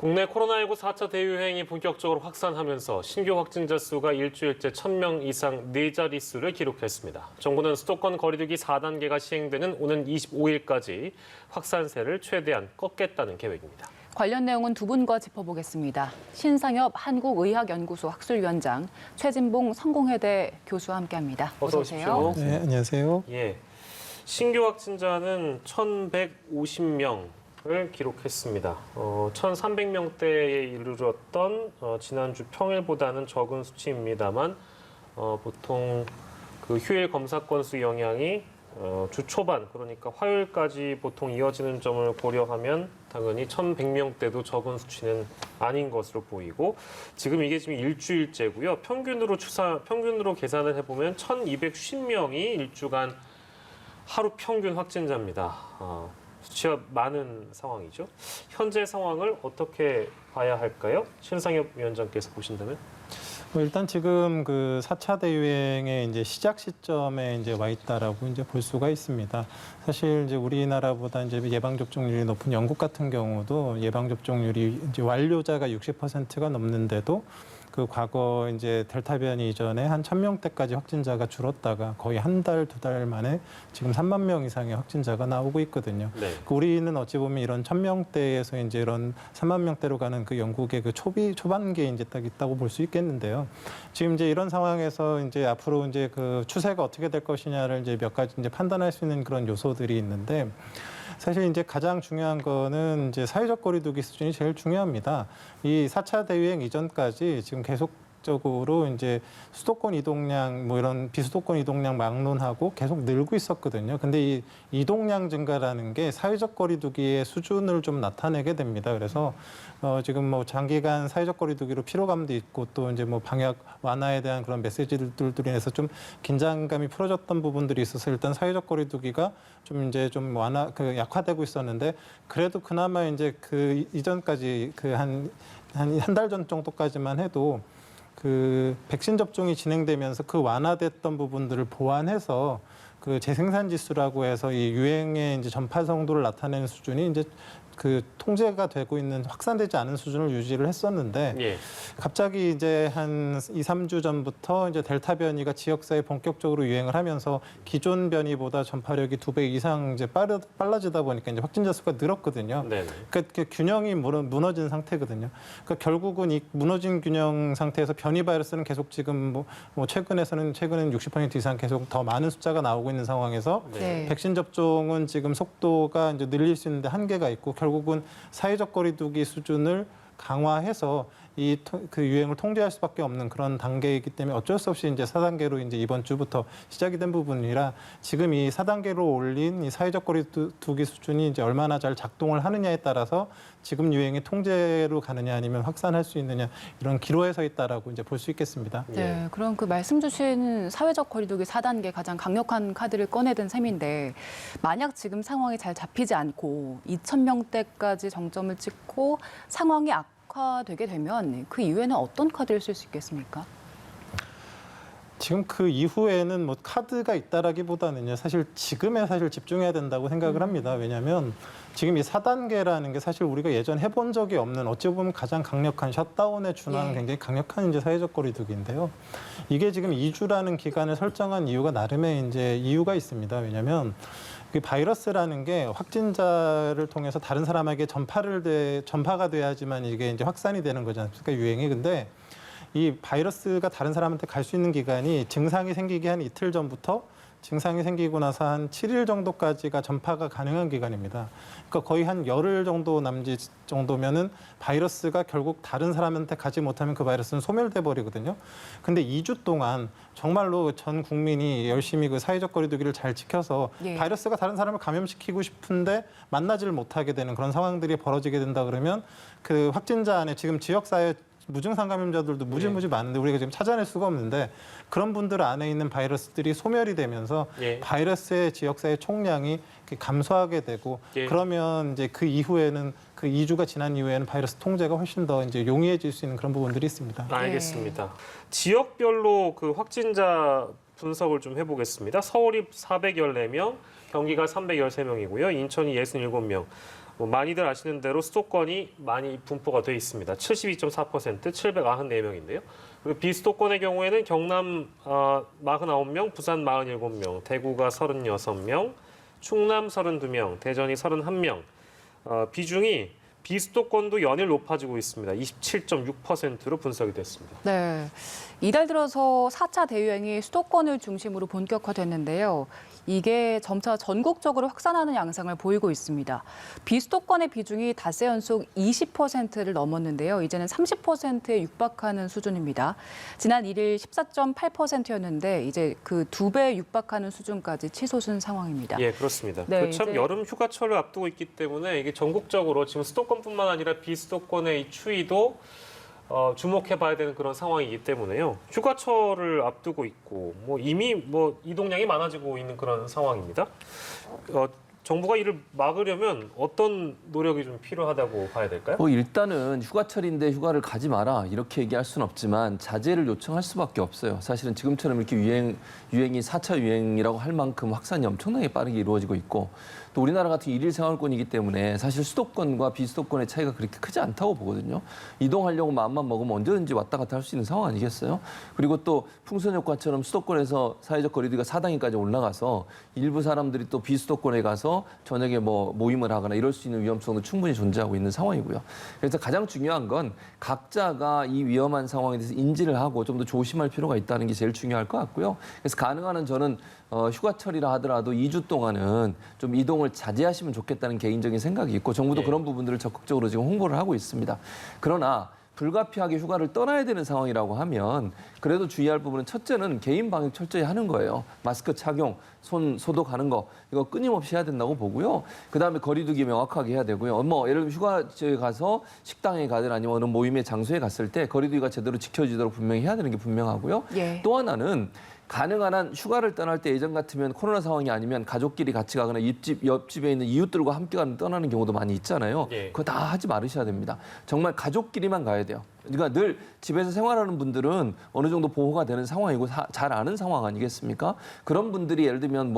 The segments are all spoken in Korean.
국내 코로나19 4차 대유행이 본격적으로 확산하면서 신규 확진자 수가 일주일째 1,000명 이상 네 자릿수를 기록했습니다. 정부는 수도권 거리두기 4단계가 시행되는 오는 25일까지 확산세를 최대한 꺾겠다는 계획입니다. 관련 내용은 두 분과 짚어보겠습니다. 신상엽 한국의학연구소 학술위원장, 최진봉 성공회대 교수와 함께합니다. 어서 오세요. 네, 안녕하세요. 예, 신규 확진자는 1,150명. 을 기록했습니다. 1,300명대에 이르렀던 지난주 평일보다는 적은 수치입니다만 보통 그 휴일 검사 건수 영향이 주 초반, 그러니까 화요일까지 보통 이어지는 점을 고려하면 당연히 1,100명대도 적은 수치는 아닌 것으로 보이고, 지금 이게 지금 일주일째고요. 평균으로 계산을 해보면 1,250명이 일주간 하루 평균 확진자입니다. 수치가 많은 상황이죠. 현재 상황을 어떻게 봐야 할까요? 신상엽 위원장께서 보신다면? 일단 지금 그 4차 대유행의 이제 시작 시점에 이제 와 있다라고 이제 볼 수가 있습니다. 사실 이제 우리나라보다 이제 예방 접종률이 높은 영국 같은 경우도 예방 접종률이 이제 완료자가 60%가 넘는데도 그 과거 이제 델타 변이 이전에 한 1,000명대까지 확진자가 줄었다가 거의 한 달, 두 달 만에 지금 3만 명 이상의 확진자가 나오고 있거든요. 네. 우리는 어찌 보면 이런 1,000명대에서 이제 이런 3만 명대로 가는 그 영국의 그 초반기에 이제 딱 있다고 볼 수 있겠는데요. 지금 이제 이런 상황에서 이제 앞으로 이제 그 추세가 어떻게 될 것이냐를 이제 몇 가지 이제 판단할 수 있는 그런 요소들이 있는데, 사실 이제 가장 중요한 거는 이제 사회적 거리두기 수준이 제일 중요합니다. 이 4차 대유행 이전까지 지금 계속적으로 이제 수도권 이동량 뭐 이런 비수도권 이동량 막론하고 계속 늘고 있었거든요. 근데 이 이동량 증가라는 게 사회적 거리두기의 수준을 좀 나타내게 됩니다. 그래서 지금 뭐 장기간 사회적 거리두기로 피로감도 있고 또 이제 뭐 방역 완화에 대한 그런 메시지들로 인해서 좀 긴장감이 풀어졌던 부분들이 있어서 일단 사회적 거리두기가 좀 이제 좀 약화되고 있었는데, 그래도 그나마 이제 그 이전까지 그 한 달 전 정도까지만 해도 그 백신 접종이 진행되면서 그 완화됐던 부분들을 보완해서 그 재생산 지수라고 해서 이 유행의 이제 전파 정도를 나타내는 수준이 이제 그 통제가 되고 있는, 확산되지 않은 수준을 유지를 했었는데, 예. 갑자기 이제 한 2, 3주 전부터 이제 델타 변이가 지역사회에 본격적으로 유행을 하면서 기존 변이보다 전파력이 2배 이상 이제 빨라지다 보니까 이제 확진자 수가 늘었거든요. 네네. 그러니까 균형이 무너진 상태거든요. 그러니까 결국은 이 무너진 균형 상태에서 변이 바이러스는 계속 지금 최근에는 60% 이상 계속 더 많은 숫자가 나오고 있는 상황에서 네. 백신 접종은 지금 속도가 이제 늘릴 수 있는데 한계가 있고, 결국은 사회적 거리두기 수준을 강화해서 그 유행을 통제할 수밖에 없는 그런 단계이기 때문에 어쩔 수 없이 이제 4단계로 이제 이번 주부터 시작이 된 부분이라, 지금 이 4단계로 올린 이 사회적 거리두기 수준이 이제 얼마나 잘 작동을 하느냐에 따라서 지금 유행이 통제로 가느냐 아니면 확산할 수 있느냐, 이런 기로에 서 있다라고 이제 볼 수 있겠습니다. 네, 그럼 그 말씀 주신 사회적 거리두기 4단계 가장 강력한 카드를 꺼내든 셈인데, 만약 지금 상황이 잘 잡히지 않고 2,000명대까지 정점을 찍고 상황이 악화되게 되면 그 이후에는 어떤 카드를 쓸 수 있겠습니까? 지금 그 이후에는 뭐 카드가 있다라기보다는요, 사실 지금에 집중해야 된다고 생각을 합니다. 왜냐하면 지금 이 4단계라는 게 사실 우리가 예전 해본 적이 없는, 어찌 보면 가장 강력한 셧다운에 준하는 굉장히 강력한 이제 사회적 거리두기인데요. 이게 지금 2주라는 기간을 설정한 이유가 나름의 이제 이유가 있습니다. 왜냐하면 그 바이러스라는 게 확진자를 통해서 다른 사람에게 전파가 돼야지만 이게 이제 확산이 되는 거지 않습니까? 유행이. 근데 이 바이러스가 다른 사람한테 갈 수 있는 기간이 증상이 생기기 한 이틀 전부터 증상이 생기고 나서 한 7일 정도까지가 전파가 가능한 기간입니다. 그러니까 거의 한 열흘 정도 남짓 정도면은 바이러스가 결국 다른 사람한테 가지 못하면 그 바이러스는 소멸돼 버리거든요. 근데 2주 동안 정말로 전 국민이 열심히 그 사회적 거리두기를 잘 지켜서 바이러스가 다른 사람을 감염시키고 싶은데 만나지를 못하게 되는 그런 상황들이 벌어지게 된다 그러면, 그 확진자 안에 지금 지역사회 무증상 감염자들도 무지무지 많은데 우리가 지금 찾아낼 수가 없는데, 그런 분들 안에 있는 바이러스들이 소멸이 되면서 바이러스의 지역사회 총량이 감소하게 되고, 그러면 이제 그 이후에는, 그 2주가 지난 이후에는 바이러스 통제가 훨씬 더 이제 용이해질 수 있는 그런 부분들이 있습니다. 알겠습니다. 지역별로 그 확진자 분석을 좀 해보겠습니다. 서울이 414명, 경기가 313명이고요. 인천이 67명. 뭐 많이들 아시는 대로 수도권이 많이 분포가 돼 있습니다. 72.4%, 794명인데요. 그리고 비수도권의 경우에는 경남 49명, 부산 47명, 대구가 36명, 충남 32명, 대전이 31명. 비중이 비수도권도 연일 높아지고 있습니다. 27.6%로 분석이 됐습니다. 네. 이달 들어서 4차 대유행이 수도권을 중심으로 본격화됐는데요. 이게 점차 전국적으로 확산하는 양상을 보이고 있습니다. 비수도권의 비중이 닷새 연속 20%를 넘었는데요. 이제는 30%에 육박하는 수준입니다. 지난 1일 14.8%였는데 이제 그 2배 육박하는 수준까지 치솟은 상황입니다. 예, 그렇습니다. 네, 참 이제- 여름 휴가철을 앞두고 있기 때문에 이게 전국적으로 지금 수도권뿐만 아니라 비수도권의 이 추이도 주목해봐야 되는 그런 상황이기 때문에요. 휴가철을 앞두고 있고 이미 이동량이 많아지고 있는 그런 상황입니다. 정부가 이를 막으려면 어떤 노력이 좀 필요하다고 봐야 될까요? 일단은 휴가철인데 휴가를 가지 마라 이렇게 얘기할 수는 없지만 자제를 요청할 수밖에 없어요. 사실은 지금처럼 이렇게 유행이 4차 유행이라고 할 만큼 확산이 엄청나게 빠르게 이루어지고 있고 또 우리나라 같은 일일 생활권이기 때문에 사실 수도권과 비수도권의 차이가 그렇게 크지 않다고 보거든요. 이동하려고 마음만 먹으면 언제든지 왔다 갔다 할 수 있는 상황 아니겠어요? 그리고 또 풍선효과처럼 수도권에서 사회적 거리두기가 4단계까지 올라가서 일부 사람들이 또 비수도권에 가서 저녁에 모임을 하거나 이럴 수 있는 위험성도 충분히 존재하고 있는 상황이고요. 그래서 가장 중요한 건 각자가 이 위험한 상황에 대해서 인지를 하고 좀 더 조심할 필요가 있다는 게 제일 중요할 것 같고요. 그래서 가능한 한 저는 휴가철이라 하더라도 2주 동안은 좀 이동을 자제하시면 좋겠다는 개인적인 생각이 있고 정부도 예. 그런 부분들을 적극적으로 지금 홍보를 하고 있습니다. 그러나 불가피하게 휴가를 떠나야 되는 상황이라고 하면 그래도 주의할 부분은 첫째는 개인 방역 철저히 하는 거예요. 마스크 착용, 손 소독하는 거 이거 끊임없이 해야 된다고 보고요. 그다음에 거리두기 명확하게 해야 되고요. 예를 들면 휴가지에 가서 식당에 가든 아니면 어느 모임의 장소에 갔을 때 거리두기가 제대로 지켜지도록 분명히 해야 되는 게 분명하고요. 예. 또 하나는 가능한 한 휴가를 떠날 때 예전 같으면 코로나 상황이 아니면 가족끼리 같이 가거나 옆집에 있는 이웃들과 함께 떠나는 경우도 많이 있잖아요. 예. 그거 다 하지 말으셔야 됩니다. 정말 가족끼리만 가야 돼요. 그러니까 늘 집에서 생활하는 분들은 어느 정도 보호가 되는 상황이고 잘 아는 상황 아니겠습니까? 그런 분들이 예를 들면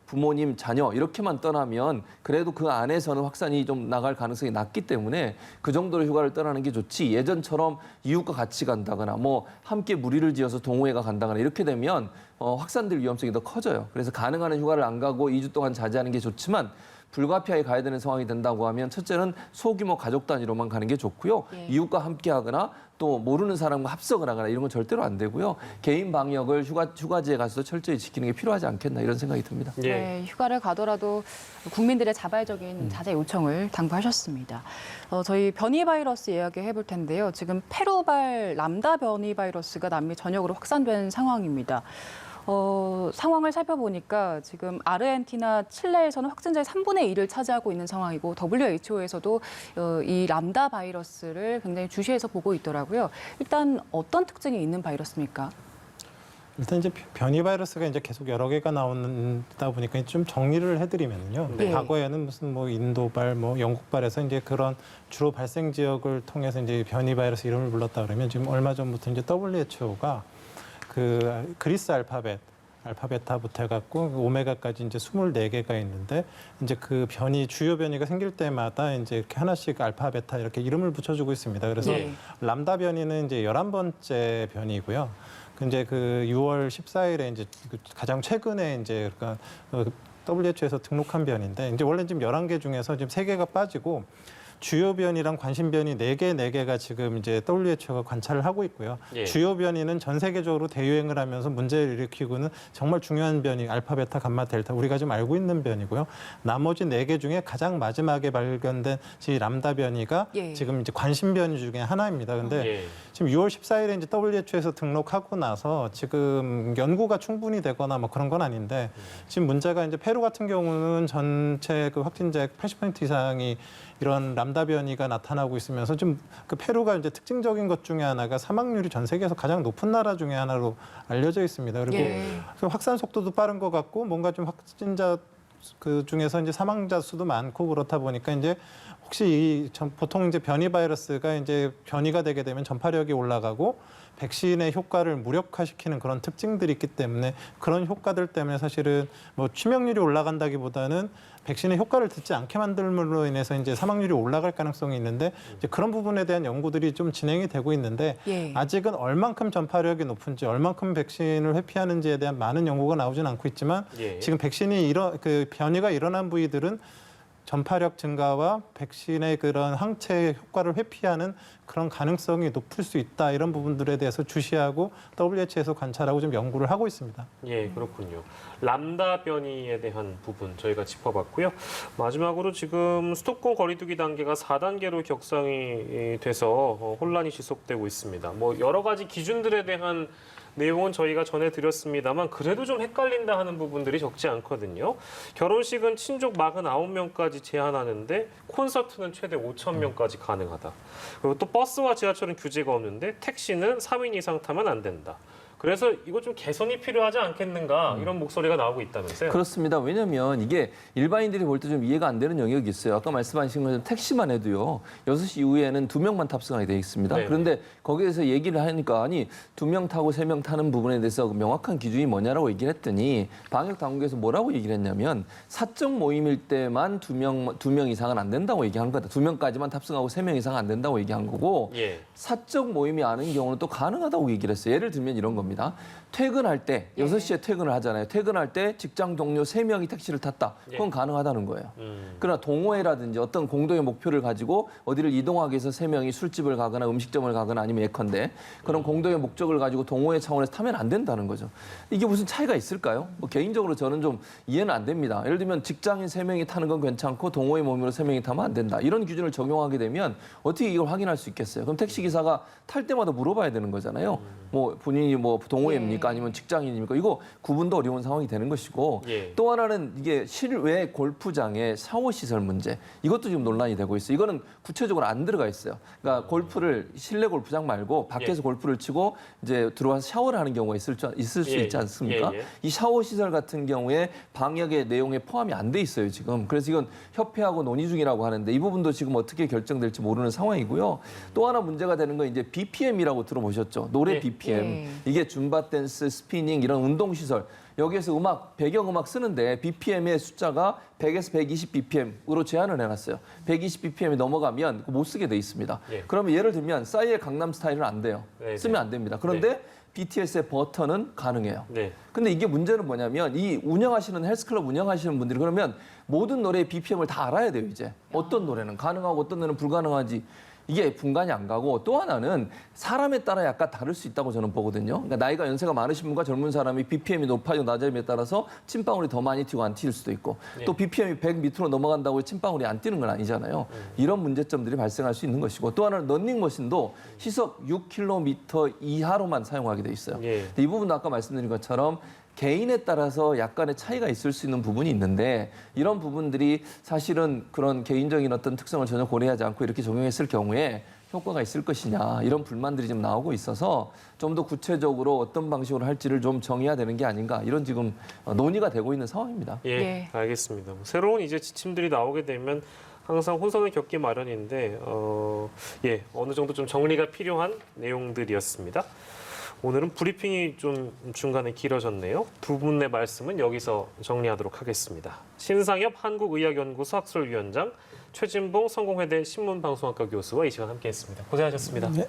부모님, 자녀 이렇게만 떠나면 그래도 그 안에서는 확산이 좀 나갈 가능성이 낮기 때문에 그 정도로 휴가를 떠나는 게 좋지 예전처럼 이웃과 같이 간다거나 함께 무리를 지어서 동호회가 간다거나 이렇게 되면 확산될 위험성이 더 커져요. 그래서 가능한 한 휴가를 안 가고 2주 동안 자제하는 게 좋지만 불가피하게 가야 되는 상황이 된다고 하면 첫째는 소규모 가족 단위로만 가는 게 좋고요. 예. 이웃과 함께 하거나 또 모르는 사람과 합석을 하거나 이런 건 절대로 안 되고요. 개인 방역을 휴가지에 가서도 철저히 지키는 게 필요하지 않겠나 이런 생각이 듭니다. 예. 네, 휴가를 가더라도 국민들의 자발적인 자제 요청을 당부하셨습니다. 저희 변이 바이러스 이야기해 볼 텐데요. 지금 페루발 람다 변이 바이러스가 남미 전역으로 확산된 상황입니다. 상황을 살펴보니까 지금 아르헨티나, 칠레에서는 확진자의 3분의 1을 차지하고 있는 상황이고 WHO에서도 이 람다 바이러스를 굉장히 주시해서 보고 있더라고요. 일단 어떤 특징이 있는 바이러스입니까? 일단 이제 변이 바이러스가 이제 계속 여러 개가 나온다 보니까 좀 정리를 해드리면요. 네. 과거에는 무슨 인도발, 영국발에서 이제 그런 주로 발생 지역을 통해서 이제 변이 바이러스 이름을 불렀다 그러면 지금 얼마 전부터 이제 WHO가 그 그리스 알파베타부터 해갖고 오메가까지 이제 24개가 있는데 이제 그 주요 변이가 생길 때마다 이제 이렇게 하나씩 알파베타 이렇게 이름을 붙여주고 있습니다. 그래서 네. 람다 변이는 이제 11번째 변이고요. 이제 그 6월 14일에 이제 가장 최근에 이제 그러니까 WHO에서 등록한 변인데 이제 원래 지금 11개 중에서 지금 3개가 빠지고 주요 변이랑 관심 변이 4개가 지금 이제 WHO가 관찰을 하고 있고요. 예. 주요 변이는 전 세계적으로 대유행을 하면서 문제를 일으키고는 정말 중요한 변이 알파, 베타, 감마, 델타 우리가 지금 알고 있는 변이고요. 나머지 4개 중에 가장 마지막에 발견된 이 람다 변이가 예. 지금 이제 관심 변이 중에 하나입니다. 근데 예. 지금 6월 14일에 이제 WHO에서 등록하고 나서 지금 연구가 충분히 되거나 그런 건 아닌데 지금 문제가 이제 페루 같은 경우는 전체 그 확진자의 80% 이상이 이런 람다 변이가 나타나고 있으면서 좀 그 페루가 이제 특징적인 것 중에 하나가 사망률이 전 세계에서 가장 높은 나라 중에 하나로 알려져 있습니다. 그리고 예. 그 확산 속도도 빠른 것 같고 뭔가 좀 확진자 그 중에서 이제 사망자 수도 많고 그렇다 보니까 이제 혹시 보통 이제 변이 바이러스가 이제 변이가 되게 되면 전파력이 올라가고 백신의 효과를 무력화시키는 그런 특징들이 있기 때문에 그런 효과들 때문에 사실은 뭐 치명률이 올라간다기보다는 백신의 효과를 듣지 않게 만들므로 인해서 이제 사망률이 올라갈 가능성이 있는데 이제 그런 부분에 대한 연구들이 좀 진행이 되고 있는데 예. 아직은 얼만큼 전파력이 높은지 얼만큼 백신을 회피하는지에 대한 많은 연구가 나오진 않고 있지만 예. 지금 백신이 그 변이가 일어난 부위들은 전파력 증가와 백신의 그런 항체 효과를 회피하는 그런 가능성이 높을 수 있다. 이런 부분들에 대해서 주시하고 WHO에서 관찰하고 좀 연구를 하고 있습니다. 예, 그렇군요. 람다 변이에 대한 부분 저희가 짚어봤고요. 마지막으로 지금 수도권 거리두기 단계가 4단계로 격상이 돼서 혼란이 지속되고 있습니다. 뭐 여러 가지 기준들에 대한 내용은 저희가 전해드렸습니다만 그래도 좀 헷갈린다 하는 부분들이 적지 않거든요. 결혼식은 친족 49명까지 제한하는데 콘서트는 최대 5,000명까지 가능하다. 그리고 또 버스와 지하철은 규제가 없는데 택시는 3인 이상 타면 안 된다. 그래서 이거 좀 개선이 필요하지 않겠는가 이런 목소리가 나오고 있다면서요? 그렇습니다. 왜냐하면 이게 일반인들이 볼 때 좀 이해가 안 되는 영역이 있어요. 아까 말씀하신 것처럼 택시만 해도요. 6시 이후에는 2명만 탑승하게 돼 있습니다. 네. 그런데 거기에서 얘기를 하니까 아니 2명 타고 3명 타는 부분에 대해서 명확한 기준이 뭐냐라고 얘기를 했더니 방역당국에서 뭐라고 얘기를 했냐면 사적 모임일 때만 2명 이상은 안 된다고 얘기한 거다. 2명까지만 탑승하고 3명 이상 안 된다고 얘기한 거고 예. 사적 모임이 아닌 경우는 또 가능하다고 얘기를 했어요. 예를 들면 이런 겁니다. 퇴근할 때 6시에 퇴근을 하잖아요. 퇴근할 때 직장 동료 3명이 택시를 탔다. 그건 가능하다는 거예요. 그러나 동호회라든지 어떤 공동의 목표를 가지고 어디를 이동하기 위해서 3명이 술집을 가거나 음식점을 가거나 아니면 예컨대 그런 공동의 목적을 가지고 동호회 차원에서 타면 안 된다는 거죠. 이게 무슨 차이가 있을까요? 뭐 개인적으로 저는 좀 이해는 안 됩니다. 예를 들면 직장인 3명이 타는 건 괜찮고 동호회 모임으로 3명이 타면 안 된다. 이런 기준을 적용하게 되면 어떻게 이걸 확인할 수 있겠어요? 그럼 택시기사가 탈 때마다 물어봐야 되는 거잖아요. 뭐 본인이 뭐 동호회입니까? 아니면 직장인입니까? 이거 구분도 어려운 상황이 되는 것이고 예. 또 하나는 이게 실외 골프장의 샤워 시설 문제 이것도 지금 논란이 되고 있어요. 이거는 구체적으로 안 들어가 있어요. 그러니까 골프를 실내 골프장 말고 밖에서 골프를 치고 이제 들어와서 샤워를 하는 경우가 있을 수 예. 있지 않습니까? 예, 예. 이 샤워 시설 같은 경우에 방역의 내용에 포함이 안 돼 있어요, 지금. 그래서 이건 협회하고 논의 중이라고 하는데 이 부분도 지금 어떻게 결정될지 모르는 상황이고요. 또 하나 문제가 되는 건 이제 BPM이라고 들어보셨죠? 노래 예. BPM. 예. 이게 줌바 댄스, 스피닝 이런 운동 시설. 여기에서 배경음악 쓰는데 BPM의 숫자가 100에서 120 BPM으로 제한을 해놨어요. 120 BPM이 넘어가면 못 쓰게 돼 있습니다. 예. 그러면 예를 들면 싸이의 강남 스타일은 안 돼요. 네, 쓰면 안 됩니다. 그런데 BTS의 버터는 가능해요. 네. 근데 이게 문제는 뭐냐면 이 운영하시는 헬스클럽 운영하시는 분들이 그러면 모든 노래의 BPM을 다 알아야 돼요, 이제. 어떤 노래는 가능하고 어떤 노래는 불가능하지. 이게 분간이 안 가고 또 하나는 사람에 따라 약간 다를 수 있다고 저는 보거든요. 그러니까 나이가 연세가 많으신 분과 젊은 사람이 BPM이 높아요, 낮아요에 따라서 침방울이 더 많이 튀고 안 튈 수도 있고 또 BPM이 100 밑으로 넘어간다고 침방울이 안 뛰는 건 아니잖아요. 이런 문제점들이 발생할 수 있는 것이고 또 하나는 런닝머신도 시속 6km 이하로만 사용하게 돼 있어요. 예. 이 부분도 아까 말씀드린 것처럼 개인에 따라서 약간의 차이가 있을 수 있는 부분이 있는데 이런 부분들이 사실은 그런 개인적인 어떤 특성을 전혀 고려하지 않고 이렇게 적용했을 경우에 효과가 있을 것이냐 이런 불만들이 좀 나오고 있어서 좀 더 구체적으로 어떤 방식으로 할지를 좀 정해야 되는 게 아닌가 이런 지금 논의가 되고 있는 상황입니다. 예, 예. 알겠습니다. 새로운 이제 지침들이 나오게 되면 항상 혼선을 겪기 마련인데 어느 정도 좀 정리가 필요한 내용들이었습니다. 오늘은 브리핑이 좀 중간에 길어졌네요. 두 분의 말씀은 여기서 정리하도록 하겠습니다. 신상엽 한국의학연구소 학술위원장, 최진봉 성공회대 신문방송학과 교수와 이 시간 함께했습니다. 고생하셨습니다. 네.